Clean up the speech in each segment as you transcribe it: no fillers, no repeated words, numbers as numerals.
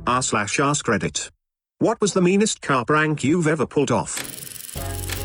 r/AskReddit. What was the meanest car prank you've ever pulled off?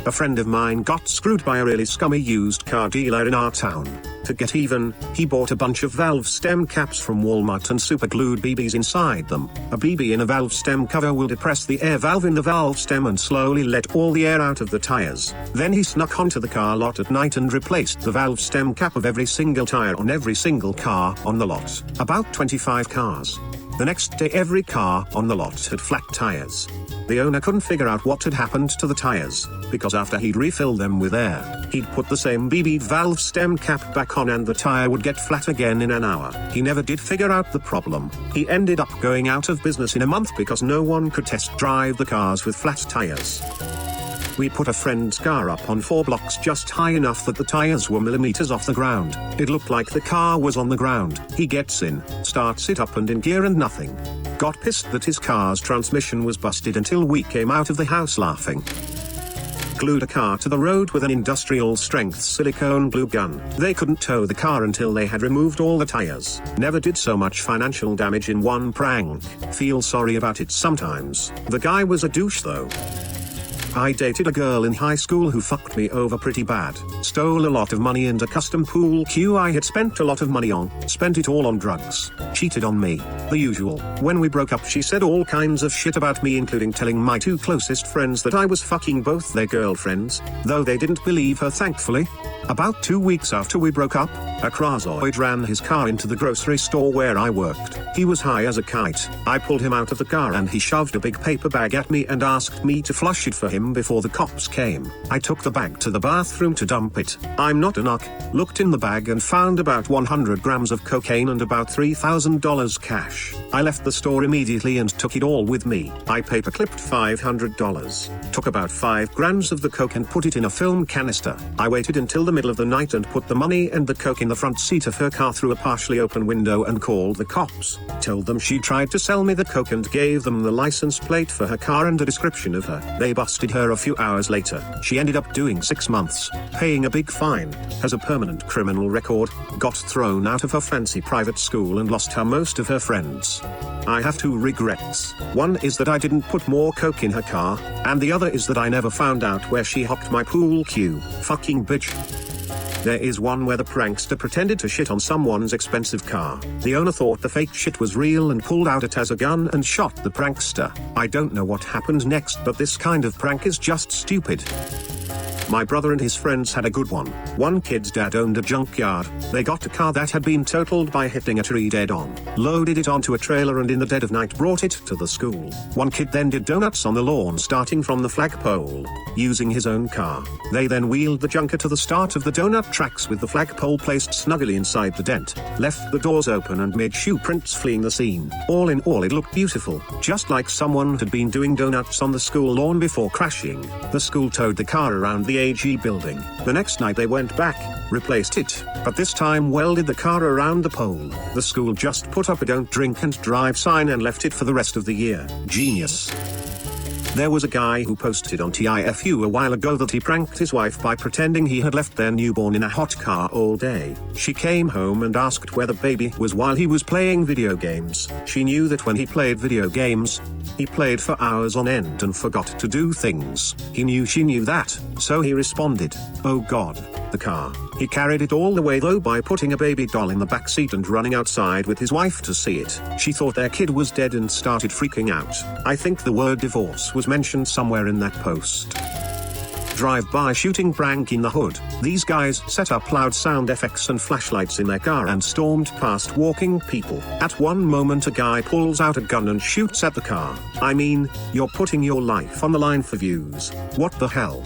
A friend of mine got screwed by a really scummy used car dealer in our town. To get even, he bought a bunch of valve stem caps from Walmart and superglued BBs inside them. A BB in a valve stem cover will depress the air valve in the valve stem and slowly let all the air out of the tires. Then he snuck onto the car lot at night and replaced the valve stem cap of every single tire on every single car on the lot. About 25 cars. The next day every car on the lot had flat tires. The owner couldn't figure out what had happened to the tires, because after he'd refilled them with air, he'd put the same BB valve stem cap back on and the tire would get flat again in an hour. He never did figure out the problem. He ended up going out of business in a month because no one could test drive the cars with flat tires. We put a friend's car up on 4 blocks just high enough that the tires were millimeters off the ground. It looked like the car was on the ground. He gets in, starts it up and in gear and nothing. Got pissed that his car's transmission was busted until we came out of the house laughing. Glued a car to the road with an industrial strength silicone glue gun. They couldn't tow the car until they had removed all the tires. Never did so much financial damage in one prank. Feel sorry about it sometimes. The guy was a douche though. I dated a girl in high school who fucked me over pretty bad. Stole a lot of money and a custom pool cue I had spent a lot of money on. Spent it all on drugs. Cheated on me. The usual. When we broke up she said all kinds of shit about me, including telling my 2 closest friends that I was fucking both their girlfriends, though they didn't believe her thankfully. About 2 weeks after we broke up, a crazoid ran his car into the grocery store where I worked. He was high as a kite. I pulled him out of the car and he shoved a big paper bag at me and asked me to flush it for him before the cops came. I took the bag to the bathroom to dump it. I'm not a knock. Looked in the bag and found about 100 grams of cocaine and about $3,000 cash. I left the store immediately and took it all with me. I paperclipped $500. Took about 5 grams of the coke and put it in a film canister. I waited until the middle of the night and put the money and the coke in the front seat of her car through a partially open window and called the cops. Told them she tried to sell me the coke and gave them the license plate for her car and a description of her. They busted her a few hours later. She ended up doing 6 months, paying a big fine, has a permanent criminal record, got thrown out of her fancy private school and lost her most of her friends. I have 2 regrets. One is that I didn't put more coke in her car, and the other is that I never found out where she hocked my pool cue. Fucking bitch. There is one where the prankster pretended to shit on someone's expensive car. The owner thought the fake shit was real and pulled out it as a gun and shot the prankster. I don't know what happened next, but this kind of prank is just stupid. My brother and his friends had a good one. One kid's dad owned a junkyard. They got a car that had been totaled by hitting a tree dead on, loaded it onto a trailer and in the dead of night brought it to the school. One kid then did donuts on the lawn starting from the flagpole, using his own car. They then wheeled the junker to the start of the donut tracks with the flagpole placed snugly inside the dent, left the doors open and made shoe prints fleeing the scene. All in all it looked beautiful, just like someone had been doing donuts on the school lawn before crashing. The school towed the car around the AG building. The next night they went back, replaced it, but this time welded the car around the pole. The school just put up a don't drink and drive sign and left it for the rest of the year. Genius. There was a guy who posted on TIFU a while ago that he pranked his wife by pretending he had left their newborn in a hot car all day. She came home and asked where the baby was while he was playing video games. She knew that when he played video games, he played for hours on end and forgot to do things. He knew she knew that, so he responded, "Oh God, the car." He carried it all the way though by putting a baby doll in the back seat and running outside with his wife to see it. She thought their kid was dead and started freaking out. I think the word divorce was mentioned somewhere in that post. Drive-by shooting prank in the hood. These guys set up loud sound effects and flashlights in their car and stormed past walking people. At one moment a guy pulls out a gun and shoots at the car. I mean, you're putting your life on the line for views. What the hell?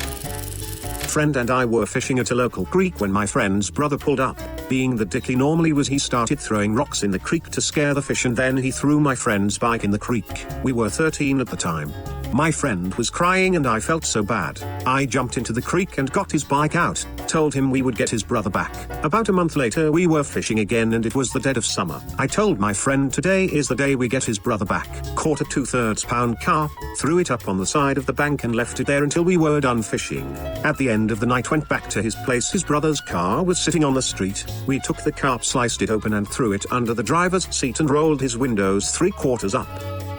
Friend and I were fishing at a local creek when my friend's brother pulled up. Being the dick he normally was, he started throwing rocks in the creek to scare the fish and then he threw my friend's bike in the creek. We were 13 at the time. My friend was crying and I felt so bad. I jumped into the creek and got his bike out, told him we would get his brother back. About a month later we were fishing again and it was the dead of summer. I told my friend today is the day we get his brother back. Caught a 2/3 pound carp, threw it up on the side of the bank and left it there until we were done fishing. At the end of the night went back to his place. His brother's car was sitting on the street. We took the carp, sliced it open and threw it under the driver's seat and rolled his windows 3/4 up.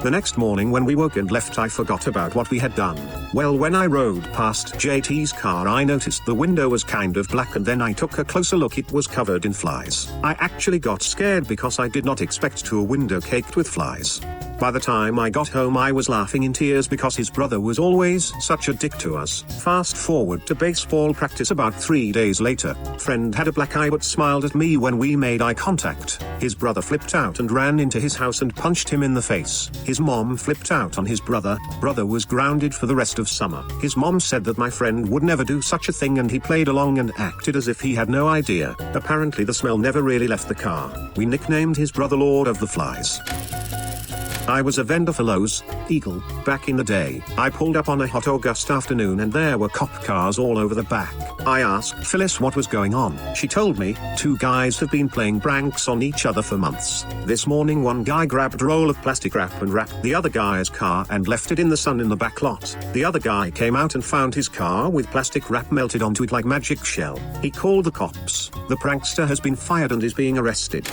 The next morning when we woke and left, I forgot about what we had done. Well, when I rode past JT's car, I noticed the window was kind of black, and then I took a closer look. It was covered in flies. I actually got scared because I did not expect a window caked with flies. By the time I got home, I was laughing in tears because his brother was always such a dick to us. Fast forward to baseball practice about 3 days later. Friend had a black eye but smiled at me when we made eye contact. His brother flipped out and ran into his house and punched him in the face. His mom flipped out on his brother. Brother was grounded for the rest of summer. His mom said that my friend would never do such a thing, and he played along and acted as if he had no idea. Apparently the smell never really left the car. We nicknamed his brother Lord of the Flies. I was a vendor for Lowe's, Eagle, back in the day. I pulled up on a hot August afternoon and there were cop cars all over the back. I asked Phyllis what was going on. She told me, 2 guys have been playing pranks on each other for months. This morning one guy grabbed a roll of plastic wrap and wrapped the other guy's car and left it in the sun in the back lot. The other guy came out and found his car with plastic wrap melted onto it like magic shell. He called the cops. The prankster has been fired and is being arrested.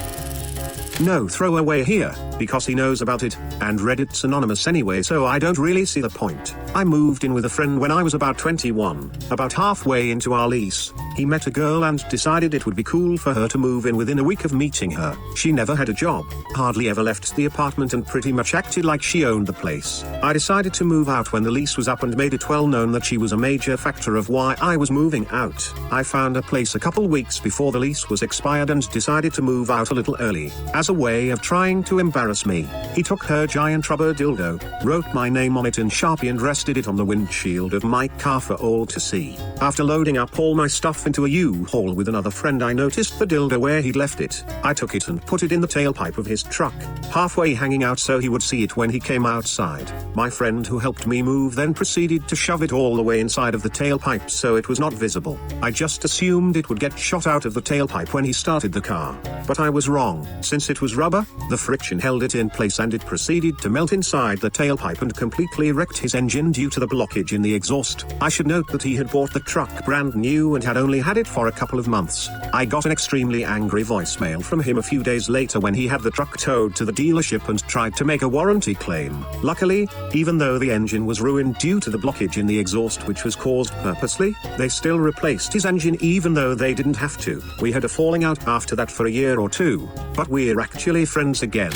No throwaway here, because he knows about it, and Reddit's anonymous anyway, so I don't really see the point. I moved in with a friend when I was about 21. About halfway into our lease, he met a girl and decided it would be cool for her to move in within a week of meeting her. She never had a job, hardly ever left the apartment, and pretty much acted like she owned the place. I decided to move out when the lease was up and made it well known that she was a major factor of why I was moving out. I found a place a couple weeks before the lease was expired and decided to move out a little early. As a way of trying to embarrass me, he took her giant rubber dildo, wrote my name on it in Sharpie and rested it on the windshield of my car for all to see. After loading up all my stuff into a U-Haul with another friend, I noticed the dildo where he'd left it. I took it and put it in the tailpipe of his truck, halfway hanging out so he would see it when he came outside. My friend who helped me move then proceeded to shove it all the way inside of the tailpipe so it was not visible. I just assumed it would get shot out of the tailpipe when he started the car. But I was wrong. Since it was rubber, the friction held it in place and it proceeded to melt inside the tailpipe and completely wrecked his engine due to the blockage in the exhaust. I should note that he had bought the truck brand new and had only had it for a couple of months. I got an extremely angry voicemail from him a few days later when he had the truck towed to the dealership and tried to make a warranty claim. Luckily, even though the engine was ruined due to the blockage in the exhaust, which was caused purposely, they still replaced his engine even though they didn't have to. We had a falling out after that for a year or two, but we're actually friends again.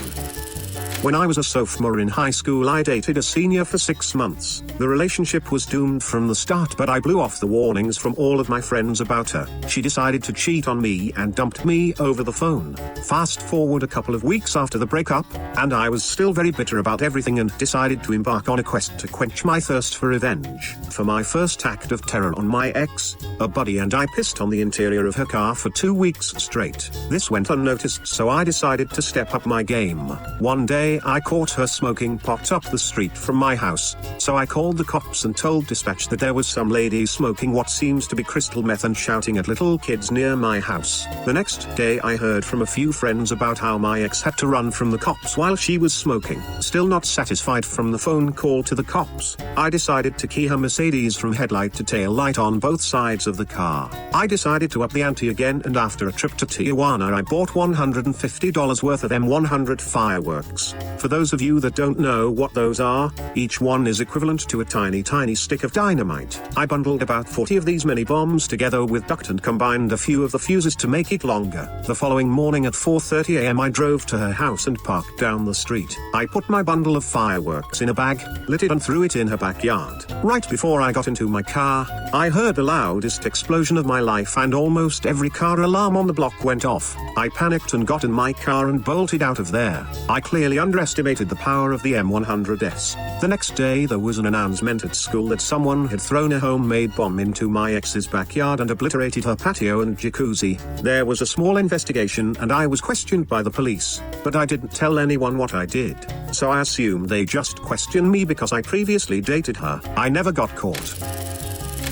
When I was a sophomore in high school, I dated a senior for 6 months. The relationship was doomed from the start, but I blew off the warnings from all of my friends about her. She decided to cheat on me and dumped me over the phone. Fast forward a couple of weeks after the breakup, and I was still very bitter about everything and decided to embark on a quest to quench my thirst for revenge. For my first act of terror on my ex, a buddy and I pissed on the interior of her car for 2 weeks straight. This went unnoticed, so I decided to step up my game. One day, I caught her smoking pot up the street from my house, so I called the cops and told dispatch that there was some lady smoking what seems to be crystal meth and shouting at little kids near my house. The next day I heard from a few friends about how my ex had to run from the cops while she was smoking. Still not satisfied from the phone call to the cops, I decided to key her Mercedes from headlight to tail light on both sides of the car. I decided to up the ante again, and after a trip to Tijuana I bought $150 worth of M100 fireworks. For those of you that don't know what those are, each one is equivalent to a tiny stick of dynamite. I bundled about 40 of these mini bombs together with duct and combined a few of the fuses to make it longer. The following morning at 4:30 a.m. I drove to her house and parked down the street. I put my bundle of fireworks in a bag, lit it and threw it in her backyard. Right before I got into my car, I heard the loudest explosion of my life and almost every car alarm on the block went off. I panicked and got in my car and bolted out of there. I clearly underestimated the power of the M100S. The next day there was an announcement at school that someone had thrown a homemade bomb into my ex's backyard and obliterated her patio and jacuzzi. There was a small investigation and I was questioned by the police, but I didn't tell anyone what I did. So I assumed they just questioned me because I previously dated her. I never got caught.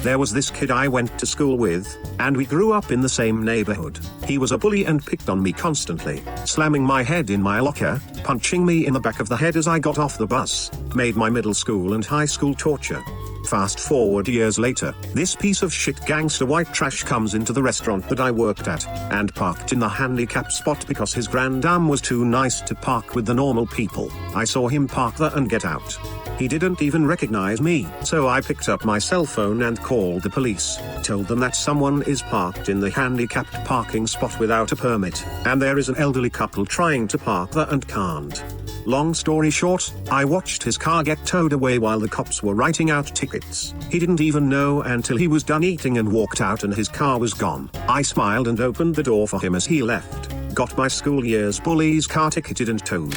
There was this kid I went to school with, and we grew up in the same neighborhood. He was a bully and picked on me constantly, slamming my head in my locker, punching me in the back of the head as I got off the bus, made my middle school and high school torture. Fast forward years later, this piece of shit gangster white trash comes into the restaurant that I worked at, and parked in the handicap spot because his grand dame was too nice to park with the normal people. I saw him park there and get out. He didn't even recognize me, so I picked up my cell phone and called the police, told them that someone is parked in the handicapped parking spot without a permit, and there is an elderly couple trying to park there and can't. Long story short, I watched his car get towed away while the cops were writing out tickets. He didn't even know until he was done eating and walked out and his car was gone. I smiled and opened the door for him as he left. Got my school year's bully's car ticketed and towed.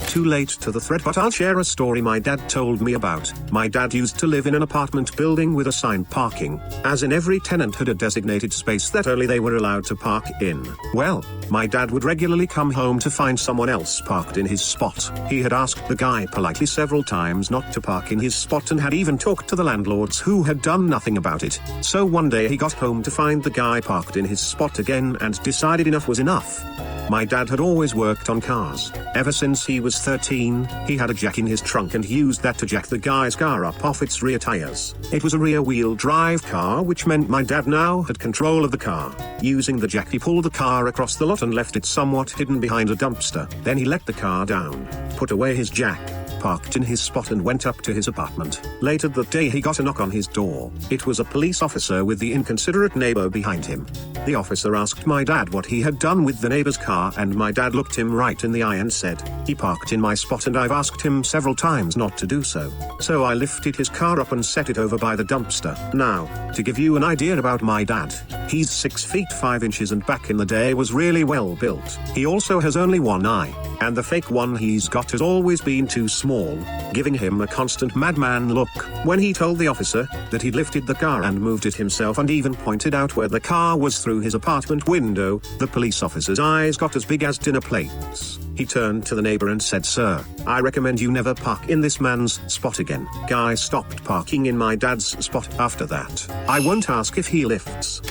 Too late to the thread, but I'll share a story my dad told me about. My dad used to live in an apartment building with assigned parking, as in every tenant had a designated space that only they were allowed to park in. Well, my dad would regularly come home to find someone else parked in his spot. He had asked the guy politely several times not to park in his spot and had even talked to the landlords who had done nothing about it. So one day he got home to find the guy parked in his spot again and decided enough was enough. My dad had always worked on cars. Ever since he was 13, he had a jack in his trunk and used that to jack the guy's car up off its rear tires. It was a rear-wheel drive car, which meant my dad now had control of the car. Using the jack, he pulled the car across the lot and left it somewhat hidden behind a dumpster. Then he let the car down, put away his jack, parked in his spot and went up to his apartment. Later that day he got a knock on his door. It was a police officer with the inconsiderate neighbor behind him. The officer asked my dad what he had done with the neighbor's car, and my dad looked him right in the eye and said, "He parked in my spot and I've asked him several times not to do so. So I lifted his car up and set it over by the dumpster." Now, to give you an idea about my dad, he's 6 feet 5 inches and back in the day was really well built. He also has only one eye, and the fake one he's got has always been too small, giving him a constant madman look. When he told the officer that he'd lifted the car and moved it himself and even pointed out where the car was through his apartment window, the police officer's eyes got as big as dinner plates. He turned to the neighbor and said, "Sir, I recommend you never park in this man's spot again." Guy stopped parking in my dad's spot after that. I won't ask if he lifts.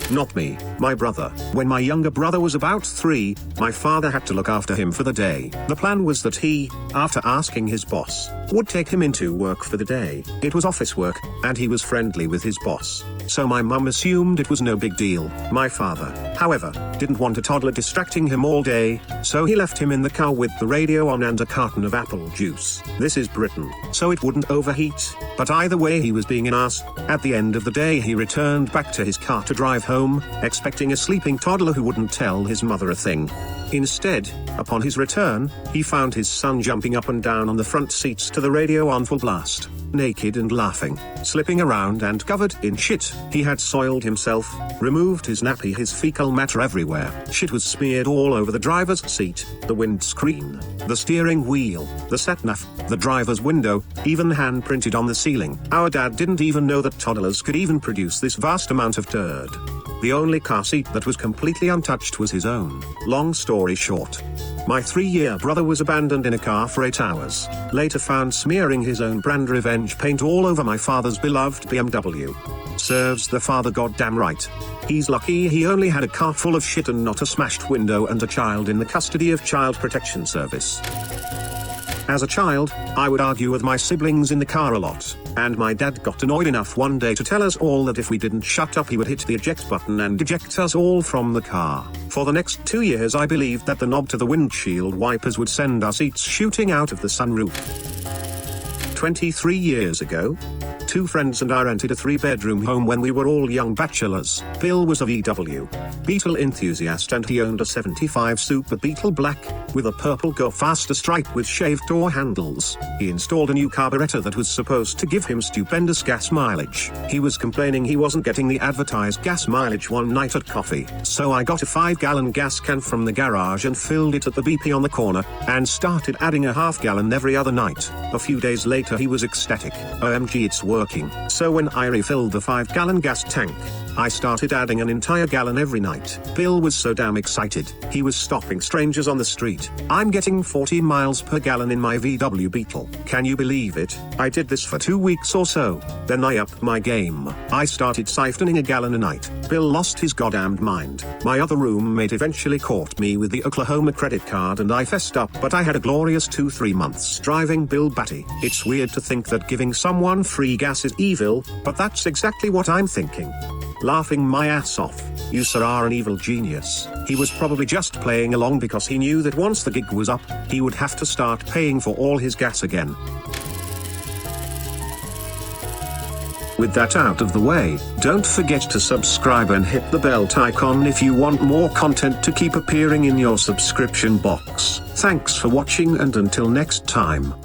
Not me, my brother. When my younger brother was about 3, my father had to look after him for the day. The plan was that he, after asking his boss, would take him into work for the day. It was office work, and he was friendly with his boss. So my mum assumed it was no big deal. My father, however, didn't want a toddler distracting him all day, so he left him in the car with the radio on and a carton of apple juice. This is Britain, so it wouldn't overheat. But either way, he was being an ass. At the end of the day, he returned back to his car to drive home, expecting a sleeping toddler who wouldn't tell his mother a thing. Instead, upon his return, he found his son jumping up and down on the front seats to the radio on full blast, naked and laughing, slipping around and covered in shit. He had soiled himself, removed his nappy, his fecal matter everywhere. Shit was smeared all over the driver's seat, the windscreen, the steering wheel, the sat-nav, the driver's window, even hand-printed on the ceiling. Our dad didn't even know that toddlers could even produce this vast amount of turd. The only car seat that was completely untouched was his own. Long story short, my 3-year brother was abandoned in a car for 8 hours, later found smearing his own brand revenge paint all over my father's beloved BMW. Serves the father goddamn right. He's lucky he only had a car full of shit and not a smashed window and a child in the custody of Child Protection Service. As a child, I would argue with my siblings in the car a lot, and my dad got annoyed enough one day to tell us all that if we didn't shut up he would hit the eject button and eject us all from the car. For the next 2 years I believed that the knob to the windshield wipers would send our seats shooting out of the sunroof. 23 years ago, 2 friends and I rented a 3-bedroom home when we were all young bachelors. Bill was a VW Beetle enthusiast and he owned a 75 Super Beetle Black, with a purple Go Faster stripe with shaved door handles. He installed a new carburetor that was supposed to give him stupendous gas mileage. He was complaining he wasn't getting the advertised gas mileage one night at coffee, so I got a 5-gallon gas can from the garage and filled it at the BP on the corner, and started adding a half-gallon every other night. A few days later he was ecstatic. OMG, it's working. So when I refilled the 5-gallon gas tank, I started adding an entire gallon every night. Bill was so damn excited, he was stopping strangers on the street. I'm getting 40 miles per gallon in my VW Beetle. Can you believe it? I did this for 2 weeks or so. Then I upped my game. I started siphoning a gallon a night. Bill lost his goddamned mind. My other roommate eventually caught me with the Oklahoma credit card and I fessed up, but I had a glorious 2-3 months driving Bill batty. It's weird to think that giving someone free gas is evil, but that's exactly what I'm thinking. Laughing my ass off. You sir are an evil genius. He was probably just playing along because he knew that once the gig was up, he would have to start paying for all his gas again. With that out of the way, don't forget to subscribe and hit the bell icon if you want more content to keep appearing in your subscription box. Thanks for watching and until next time.